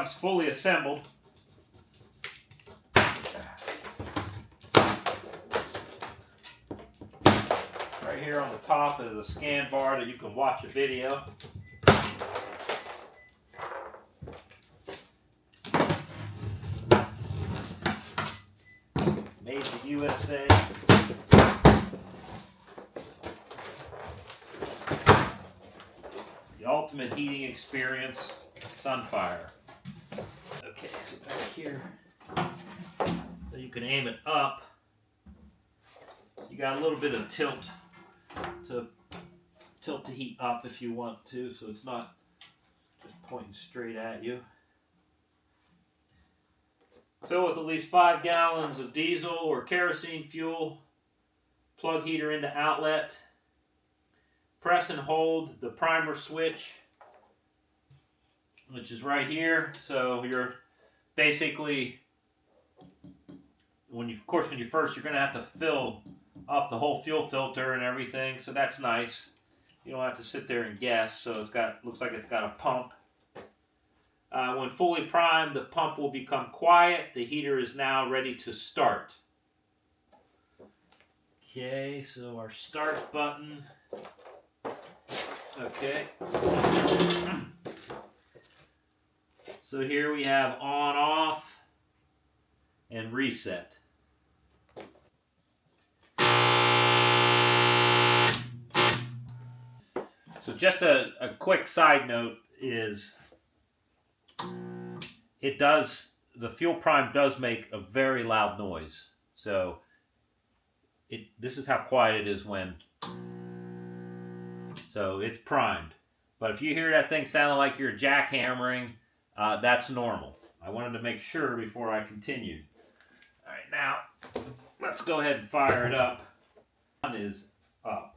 comes fully assembled. Right here on the top is a scan bar that you can watch a video. Made in USA. The ultimate heating experience, Sunfire. Okay, so back here, so you can aim it up. You got a little bit of tilt to heat up if you want to, so it's not just pointing straight at you. Fill with at least 5 gallons of diesel or kerosene fuel. Plug heater into outlet. Press and hold the primer switch, which is right here. So you're basically, when you first, you're going to have to fill up the whole fuel filter and everything. So that's nice. You don't have to sit there and guess. So looks like it's got a pump. When fully primed, the pump will become quiet. The heater is now ready to start. Okay, so our start button. Okay. So here we have on, off, and reset. So just a quick side note is the fuel prime does make a very loud noise. So this is how quiet it is when, so it's primed. But if you hear that thing sounding like you're jackhammering, that's normal. I wanted to make sure before I continued. All right, now let's go ahead and fire it up. One is up.